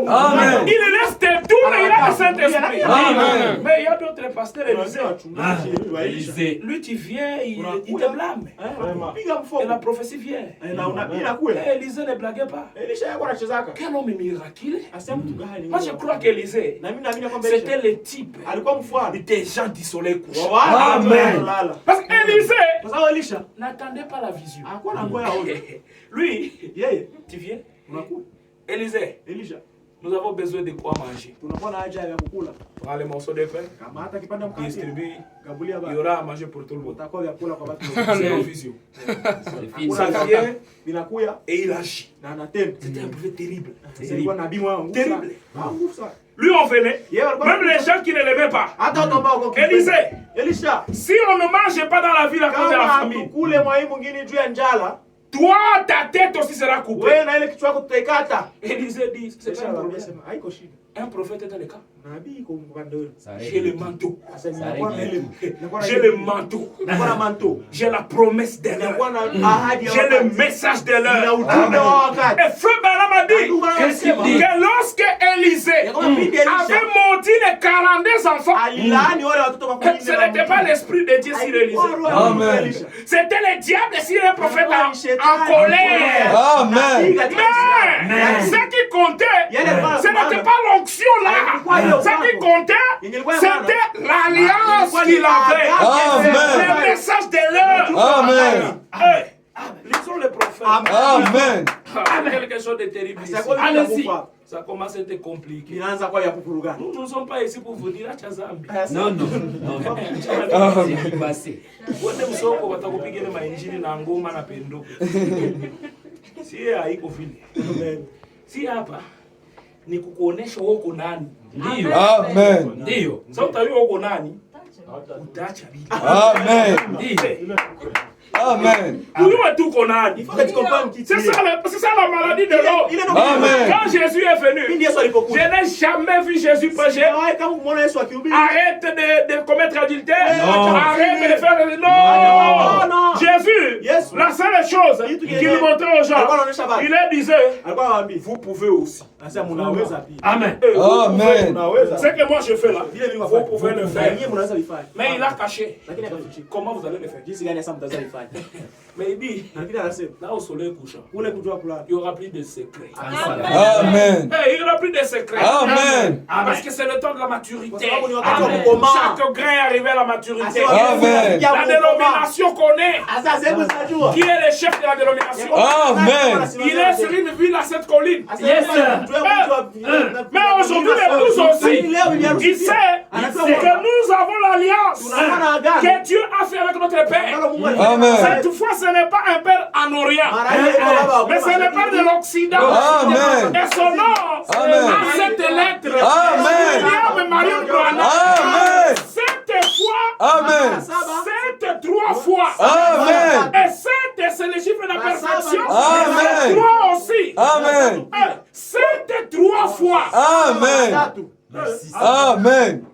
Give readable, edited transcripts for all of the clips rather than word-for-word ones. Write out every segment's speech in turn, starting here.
Mungu. Amen. Il laisse tes tours et il a le Saint-Esprit. Amen. Mais il y a d'autres pasteurs Élisée. Lui, tu viens, il te blâme. Et la prophétie vient. Et Élisée ne blaguait pas. Quel homme miraculeux. Moi, je crois qu'Élisée, c'était le type des gens du soleil couchant. Amen. Parce qu'Élisée n'attendait pas la vision. Lui, tu viens. Élisée, nous avons besoin de quoi manger. Prends les morceaux de pain, distribue. Il y aura à manger pour tout le monde. C'est une vision. Ça vient et il agit. C'était un prophète terrible. Terrible. Lui, on venait, même les gens qui ne l'aimaient pas. Élisée, si on ne mange pas dans la ville à cause de la famine, toi, ta tête aussi sera coupée. Élisée dit, c'est pas un problème. Un prophète est dans le cas. J'ai le manteau. J'ai le manteau. J'ai la promesse de l'heure. J'ai le message de l'heure. Et Frère Branham a dit que lorsque Élisée avait menti les 42 enfants, ce n'était pas l'esprit de Dieu sur Élisée. C'était le diable sur le prophète en colère. Amen. Mais ce qui comptait, ce n'était pas l'onction là. Ce qui comptait, c'était l'alliance qu'il avait. Le message de l'heure. Amen. Lisons les prophètes. Amen. Quelque chose de terrible ici. Allez-y. Ça commence à être compliqué. Nous ne sommes pas ici pour vous dire Chazambi. Non. C'est qui passé. Wote msoko watakupigana mainjili na ngoma na pendo. Si haiko vile. Si hapa ni kukuonesha wewe uko nani. Ndio. Amen. Ndio. Sasa utajua uko nani? Utaacha vile. Amen. Ndio. Amen. Uliwe tu uko nani? C'est ça la maladie de l'homme. Amen. Quand Jésus est venu, je n'ai jamais vu Jésus prêcher. Arrête de commettre adultère. Arrête de faire... Non. Jésus, la seule chose qu'il montrait aux gens, il leur disait, vous pouvez aussi. Amen. Amen. Ce que moi je fais là, vous pouvez le faire. Mais il a caché. Comment vous allez le faire? Mais il dit, là au soleil couchant, il n'y aura plus de secrets. Amen. Il n'y aura plus de secrets. Amen. Parce que c'est le temps de la maturité. Amen. Chaque grain est arrivé à la maturité. Amen. La dénomination connaît. Qui est le chef de la dénomination? Amen. Il est sur une ville à cette colline. Yes, sir. Mais aujourd'hui, l'épouse aussi, il sait que nous avons l'alliance que Dieu a fait avec notre Père. Amen. Cette fois, ce n'est pas un Père en Orient, mais c'est le Père de l'Occident. Amen. Et son nom a cette lettre. Amen. William Marion Branham. Amen. 7 fois. Amen. 7 3 fois. Amen. Et 7, c'est le chiffre de la perfection. Amen. 3 aussi. Amen. 7 3 fois. Amen. Amen.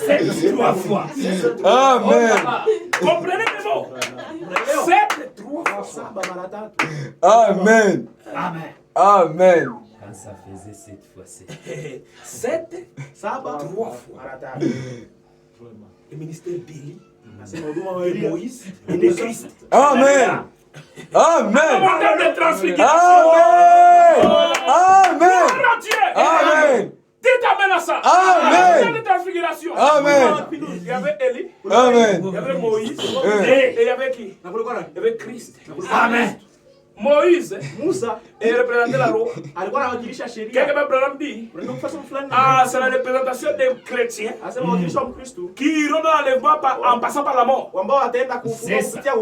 7 3 fois. Amen. Comprenez les mots? 7 3 fois. Amen. Amen. Amen. Quand ça faisait 7 fois 7. 7 3 fois. Le ministère d'Élie, de Moïse et de Christ. Amen. Amen. De transfiguration. Amen. Amen. Dites amen à ça. Amen. De transfiguration. Amen. Il y avait Élie. Amen. Il y avait Moïse. Et il y avait qui? Il y avait Christ. Amen. Moïse, Moussa, il représentait la loi. Quelqu'un Branham dit, c'est la représentation des chrétiens qui iront dans l'enlèvement en passant par la mort.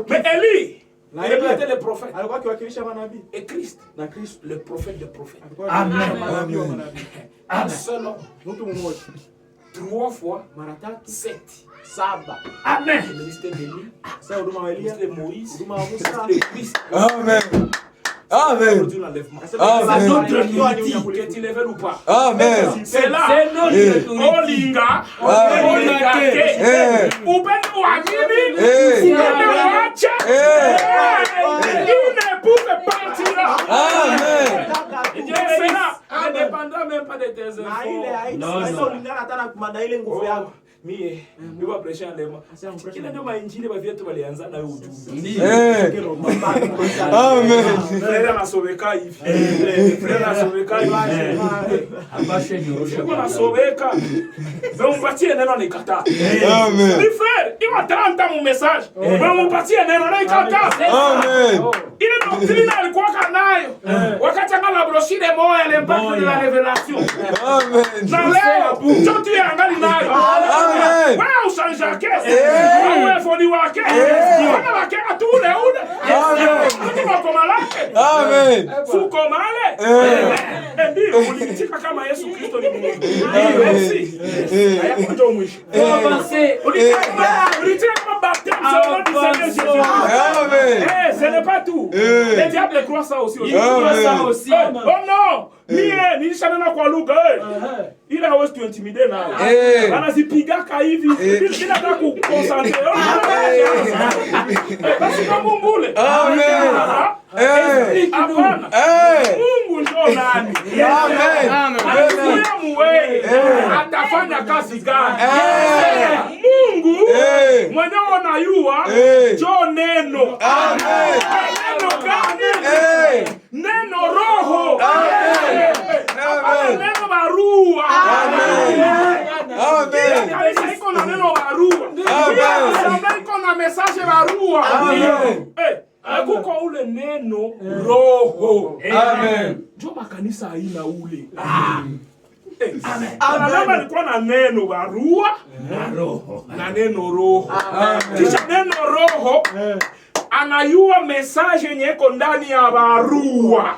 Mais Élie, il représentait les prophètes. Et Christ, le prophète des prophètes. Amen. Un seul homme. 3 fois 7. Amen. Le ministère d'Élie, le ministère de Moïse, le ministère de Christ. Amen. Amen. Amen. Que tu les veux ou pas. Amen. C'est là. Olinga. Oubeni Wamini. Une épouse partira. Amen. Dieu pas de tes infos. Na ile haisi ulingana hata na kumanda ile nguvu yako. Mie, biwa pressure lema. Kile ndio mainjili ba vyetu walianza na ujumbe. Amen. Frère anasomeka hivi. Frère anasomeka hivi. Abashe nyorosha. Kuna sobeka. Ndio mpatie neno nikata. Amen. Ni frère, il m'a 30 ans mon message. Ndio mpatie neno nikata. Amen. Ile doctrine alikuwa kanayo. Wakati angala brochure moja l'impact de la révélation. Amen. Na leo, chote angali nayo. Amen. Wewe ushanja kesi. Wewe foni wake. Wana wake atule ule. Amen. Kama komalake. Amen. Fuko male. Ndio ulitika kama Yesu Kristo ni Mungu. Merci. Haya ndio mwisho. Ulitika kama baptême du Seigneur Jésus. Amen. Ce n'est pas tout. Le diable croit ça aussi. Il croit ça aussi. Oh non. Mie nilishanena kwa lugha ile hawezi tuintimidate nayo. Anazipigaka hivi bila hata kuconcentrate. Basi kama mbule. Amen. Hapana. Mungu ndio nani? Amen. Mungu wewe atafanya kazi gani? Mungu mwenyewe unayua jo neno. Amen. Neno gani? Neno roho. Neno barua. Amen. Kanisa iko na neno barua. Amen. Iko na message barua. Kuko ule neno roho. Amen. Jo makanisa haina ule. Amen. Alikuwa na neno barua na neno roho. Kisha neno roho anayua message yenye iko ndani ya barua.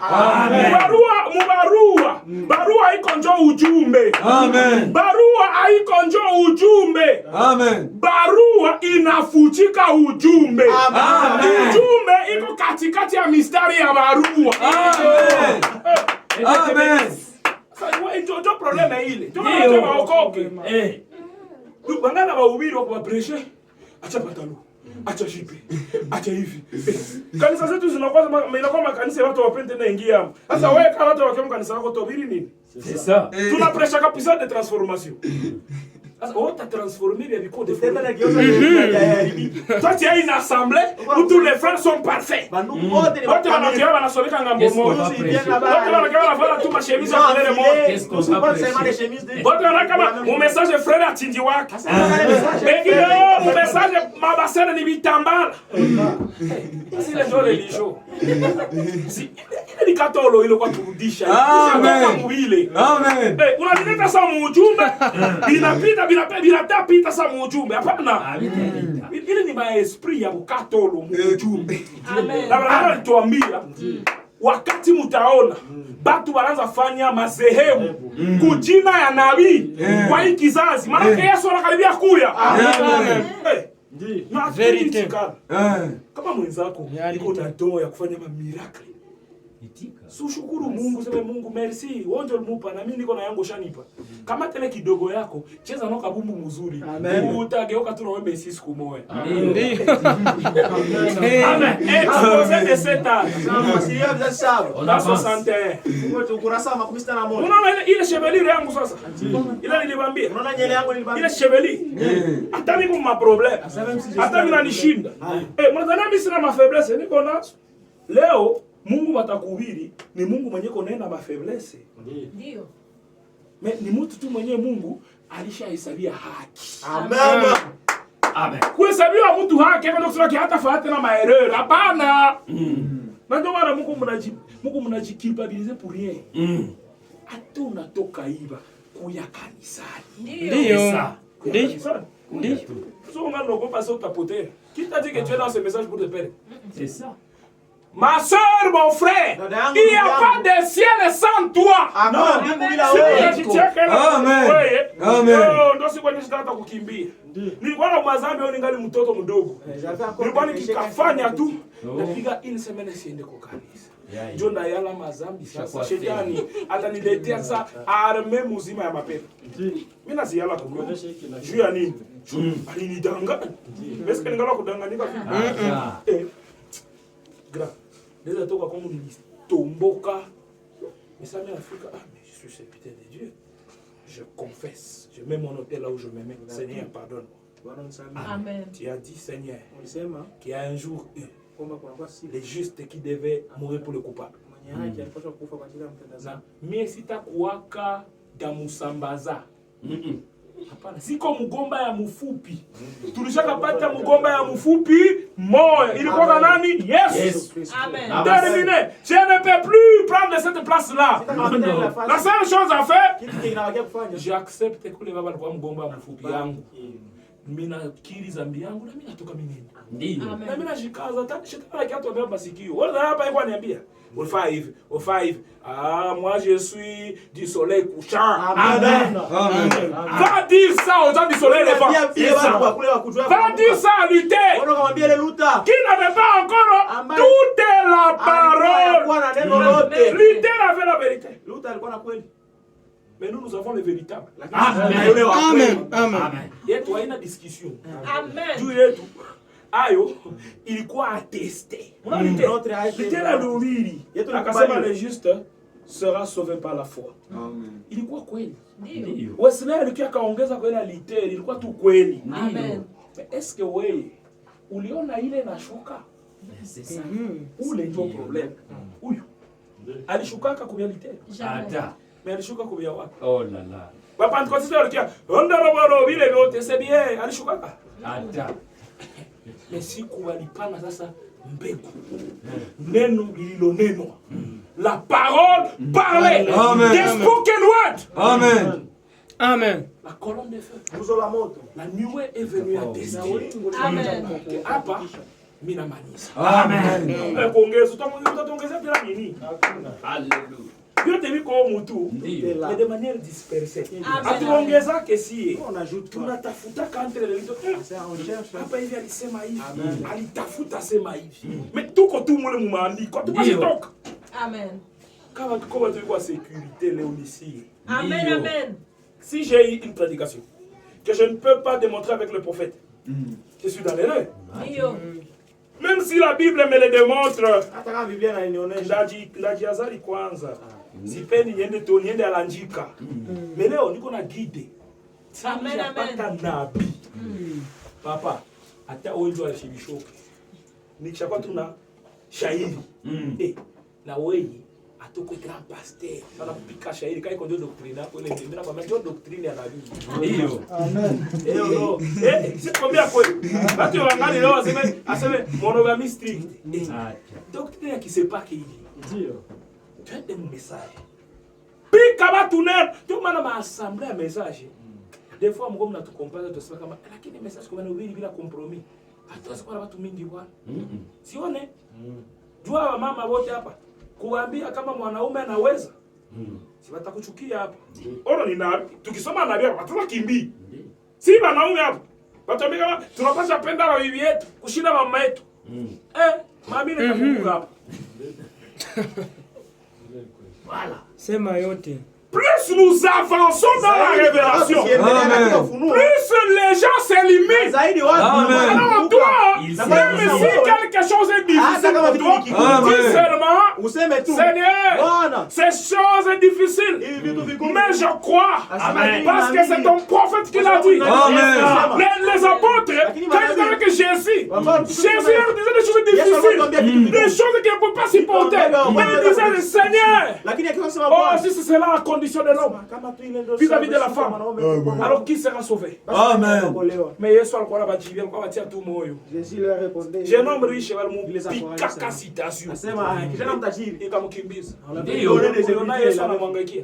Barua haiko njo ujumbe. Amen. Barua haiko njo ujumbe. Amen. Barua inafuchika ujumbe. Amen. Ujumbe iko katikati ya mistari ya barua. Amen. Amen. Ndio problema ile. Ndio waokoke. Bangana bahubiri kwa pressure. Acha patalo. Acha shipe. Acha hivi. Kanisa zetu zinakuwa makanisa watu wapende na ingia. Sasa wewe kama watu wakiwa kanisa lako tuhubiri nini? C'est ça. Tuna pressure kabisa de transformation. Sasa on t'a transformé bien du coup de Tena na geuza ya toi tu as une assemblée où tous les frères sont parfaits. bandugu wote ni Wote wanakiwa wanasomeka ngambo moja. Wote wanakiwa wanavaa tu mashemise ya kulele moja. Wote wanakama mu message frère atindi wake. Wengine mu message mabasene ni vitambala. Si les gens religieux. Si ile katolo ile kwa turudisha. Amen. Amen. Unaleta sa mujumbe binapita sa mujumbe. Hapana. Ile ni maesprit ya bukatolo mujumbe. Na bana tuambia wakati mutaona batu wanaanza fanya mazehemu kujina ya nabii kwa hii kizazi, maana Yesu anakaribia kuya. Amen. Na verite kama mwenzako iko na doa ya kufanya miracle. Shukuru Mungu, sema Mungu merci. Wonjo umupa na mimi niko na yangu shanipa. Kama tele kidogo yako, cheza na kabumbu mzuri. Utageuka tu na wewe sisi siku moja. Ndio. Amen. Exposé de cet âge. On a 61. Ngoja ukurasa wa 11. Unaona ile chevelure yangu sasa? Ile niliwaambia. Unaona nyele yangu niliwaambia. Ile chevelure. Hata mimi kuna problem. Hata mimi nanishinda. Mwanzani mimi sina ma faiblesse, niko nazo. Leo Mungu watakuhubiri ni Mungu mwenye konena mafaiblesse. Ndio. Ni mtu tu mwenye Mungu alishahesabia haki. Amen. Amen. Kuhesabiwa mtu haki ndio kusema hata fuate na maerreur. Hapana. Na ndio maana Mungu mnajikilpabiliser pour rien. Hata unatoka iba kuya kanisani. Ndio. Ndio. So on va le repasser au tapoter. Qui t'a dit que tu es dans ce message pour te perdre? C'est ça. Ma soeur, mon frère, il n'y a pas de ciel sans toi. Amen. Ndio siku nishitaka kukimbia. Nilikuwa na mazambi au ningali mtoto mdogo. Nilikuwa nikikafanya tu napiga une semaine siende kwa kanisa. Ndio ndayala mazambi sasa. Shetani ataniletea sasa arme mzima ya mapepo. Mimi naziala kwa juu ya nini? Alinidanganya. Est-ce que ningala kudanganyika vipi? Gra. Neza toka kwangu nilitomboka. Mais ça met l'Afrique, mais je suis serviteur de Dieu. Je confesse. Je mets mon hôtel là où je me mets. Seigneur, pardonne-moi. Amen. Tu as dit, Seigneur, qu'il y a un jour eu les justes qui devaient mourir pour le coupable. Mais si tu as kuwaka damusambaza, siko mugomba ya mufupi. Tulishakapata mugomba ya mufupi moya. Ilikuwa nani? Yes. Amen. Terminé. Je ne peux plus prendre cette place-là. La seule chose à faire, j'accepte que les baba walikuwa mugomba ya mufupi yangu. Mina kiri zambi yangu na mina toka minini. Ndiyo. Na mina jikaza shetani kiatu mbele masikio. Wala hapa yeye kwaniambia. Au 5. Ah, moi je suis du soleil couchant. Amen. Va dire ça aux gens du soleil levant. Va dire ça à Luther. Qui n'avait pas encore toute la parole. Luther avait la vérité. Mais nous avons le véritable. Amen. Amen. Et toi, il y a une discussion. Amen. Ayo, ilikuwa attesté. Luther alihubiri. Akasema le juste sera sauvé par la foi. Amen. Ilikuwa kweli. Ndio. Wesley alikuwa kaongeza kweli na Luther, ilikuwa tu kweli. Amen. Mais est-ce que wewe uliona ile nashuka? C'est ça. Ule ndio problem. Huyu alishukaka kwa Luther. Ada. Mais alishuka kwa wapi? Oh là là. Wa Pentecôtiste walikuwa ondoro vile vyote c'est bien, alishukaka. Ada. Mais siku walipana sasa mbegu. Neno lililonenwa. La parole parlée. The spoken word. Amen. Amen. La colonne de feu. La nuée est venue à destinée. Amen. Hapa mina manisa. Amen. Kuongeza utaongeza tena nini? Alléluia. Dieu te dit comme mutu, mais de manière dispersée. Atuongeza kesi. Tunatafuta entre les deux. Hapa hivi alisema hivi. Alitafuta sema hivi. Mais tuko tu mule mumaandiko. Tukashitoka. Amen. Kama tuko tu kwa sécurité leo ici. Amen. Amen. Si j'ai une prédication que je ne peux pas démontrer avec le prophète, je suis dans l'erreur. Ndio. Même si la Bible me le démontre. Ndajiazari kwanza. Sipendi niende tu niende alanjika. Mais leo niko na guide. Amen. Pata nabii. Papa, hata wewe alishibishoka. Nikishakuwa tuna shairi. Na wewe atoko grand pasteur. Sana kupika shairi kai ndio doctrine hapo ile ndio kwa ndio doctrine ya nabii. Ndio. Amen. Ndio. Sikwambia kweli. Watu wangali leo aseme monogamie strict. Doctrine ya kisepaki hivi. Ndio. Twende message. Pika watu neno. Ndio maana maassemblée ya message. Des fois mko mnatukompare tusema kama lakini message kwa nini bila compromis. Hatuwezi kuwa watu mingi bwana. Sione? Jua mama wote hapa. Kuambia kama mwanaume anaweza. Si watakuchukia hapa. Ono ni nabii. Tukisoma nabii watu wakimbii. Si wanaume hapa. Watuambia kama tunapaswa penda wa bibi yetu kushinda mama yetu. Mami ni kamungu hapa. Voilà. Sema yote. Plus nous avançons dans la révélation, plus les gens s'éliminent. Alors toi, même si quelque chose est difficile pour toi, dis seulement, Seigneur, ces choses sont difficiles, mais je crois, parce que c'est ton prophète qui l'a dit. Les apôtres, quand ils étaient avec Jésus leur disait des choses difficiles, des choses qu'ils ne peuvent pas supporter. Mais ils disaient, Seigneur, oh, si c'est là la condition de l'homme, vis-à-vis de la femme, alors qui sera sauvé? Amen. Mais Yesu alikuwa anabajibia kwa watia tu moyo. Jeune homme riche walimupika citation. Ikamkimbiza. Ndio. Uliona Yesu anamwangaikia.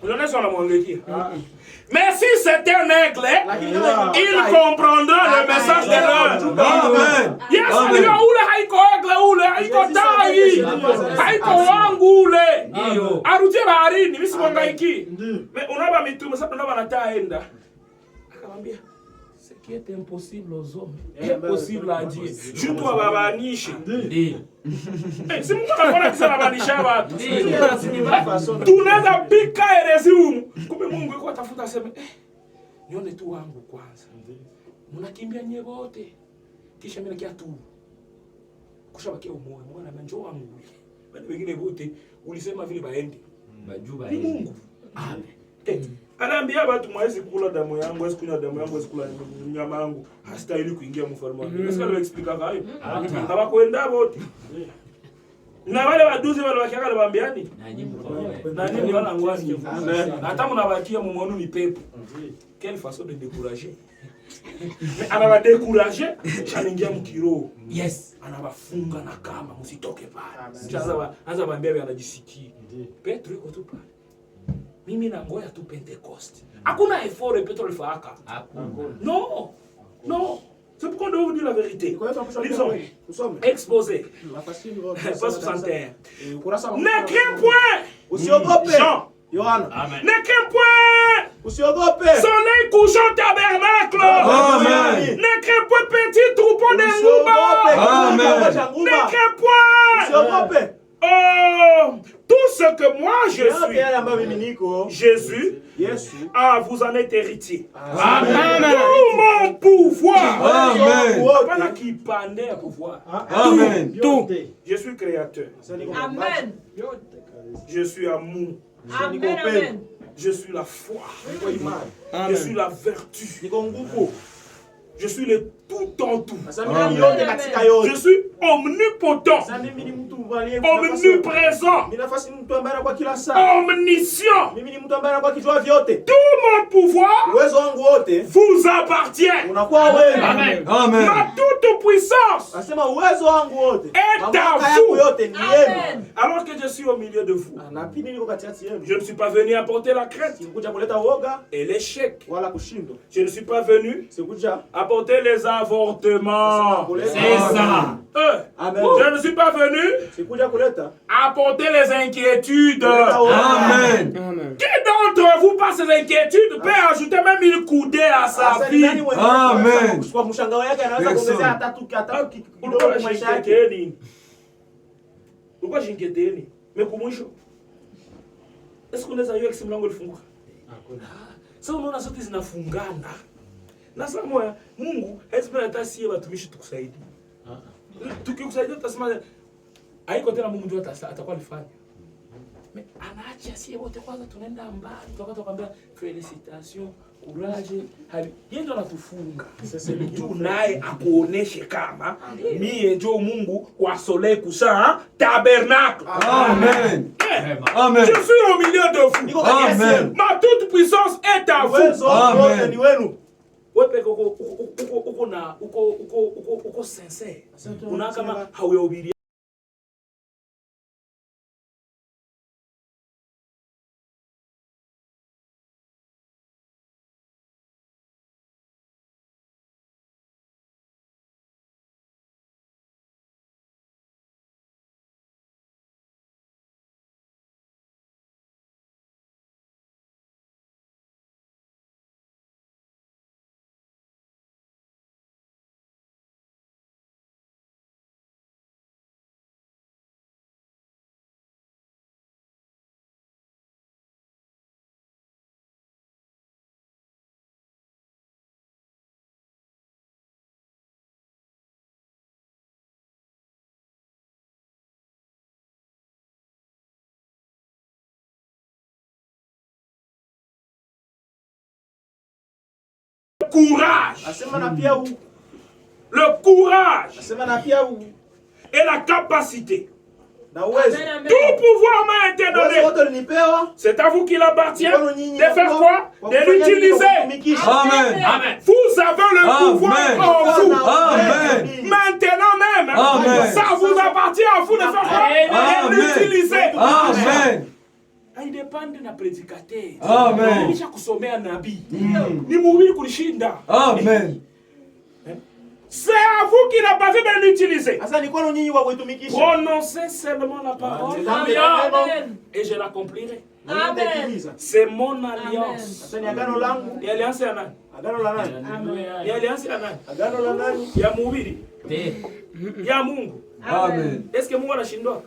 Uliona Yesu anamwangaikia. Mais si c'était un aigle, il comprendra le message de l'heure. Amen. Yes, aliyo ule haiko aigle ule, haiko tai. Haiko wangu ule. Ndio. Arudie baharini, mimi simwangaiki. Mais unaba mitume, sasa unaba nataenda. Akamwambia, ce qui est impossible aux hommes est possible à Dieu. Surtout babanishe. Ndio. Si Mungu anaona kisa babanisha watu. Tunaweza pika herezi humu. Kumbe Mungu yuko atafuta aseme, nione tu wangu kwanza. Mnakimbia nyewe wote. Kisha mimi nakia tu. Kushabakia umoja. Mungu ananiambia njoo wangu. Wengine wote ulisema vile baende. Majuba Ni Mungu. Amen. Anaambia watu mwezi kula damu yangu, mwezi kunywa damu yangu, mwezi kula nyama yangu, hastahili kuingia mfalme wake. Sasa ndio explica hayo. Na wakwenda wote. Na wale waduzi wale wakiaka nawaambiani? Na nyinyi wana ngwani. Hata mnabakia muone ni pepo. Quelle façon de décourager. Mais anaba décourager, anaingia mkiro. Yes. Anabafunga na kama msitoke pale. Anza baambia anajisikia. Petro yuko tu pale. Mimi na ngoya tu Pentecost. Hakuna effort Petro alifaka. Non. Non. C'est pourquoi on doit vous dire la vérité. Lisons. Exposé. Verset 61. Ne crains point. Usiogope. Jean. Yohana. Amen. Ne crains point. Usiogope. Soleil couchant tabernacle. Amen. Ne crains point petit troupeau de ngouba. Amen. Ne crains point. Usiogope. Oh, tout ce que moi je suis, Jésus, vous en êtes héritier. Amen. Tout mon pouvoir. Amen. Pas qui pendait à pouvoir. Amen. Tout. Je suis créateur. Amen. Je suis amour. Amen. Je suis la foi. Amen. Je suis la vertu. Je suis le tout en tout. Je suis omnipotent, omniprésent, omniscient. Tout mon pouvoir vous appartient. Amen. Amen. Ma toute puissance est à vous. Amen. Alors que je suis au milieu de vous, je ne suis pas venu apporter la crainte et l'échec. Je ne suis pas venu apporter les avortements. C'est ça. Je ne suis pas venu apporter les inquiétudes. Amen. Amen. Qui d'entre vous, par ces inquiétudes, peut ajouter même une coudée à sa vie? Amen. Pourquoi j'inquiétais? Mais comment je? Est-ce qu'on a eu que mlango ulifunguka? Sasa unaona zote zinafungana. Na sasa moya Mungu haispenda hata sie watumishi tukusaidia. Tukikusaidia tutasema haiko tena Mungu ndio atakuwa alifanya. Mais anaacha sie wote kwanza tunaenda mbali. Tukakwambia félicitations, courage, habi. Yeye ndo anatufunga. Sasa mtu naye akuoneshe kama mie ndio Mungu wa soleil couchant tabernacle. Amen. Amen. Je suis au milieu de vous. Amen. Ma toute puissance est à vous. Amen. Wewe uko sincere. Una kama hauhubiri. Courage. Le courage et la capacité. Tout pouvoir m'a été donné. C'est à vous qu'il appartient de faire quoi? De l'utiliser. Amen. Amen. Vous avez le pouvoir en vous. Amen. Maintenant même, Amen. ça vous appartient à vous de faire quoi? De l'utiliser. Amen. Haidepende na predikateur. Amen. Nisha kusomea nabii. Ni mhubiri kulishinda. Amen. C'est à vous qu'il a pas fait de l'utiliser. Prononcez seulement la parole. Amen. Et je l'accomplirai. Amen. C'est mon alliance. Et alliance ya nani? Ya alliance ya nani? Ya mhubiri. Ya Mungu. Amen. Est-ce que Mungu anashindwa?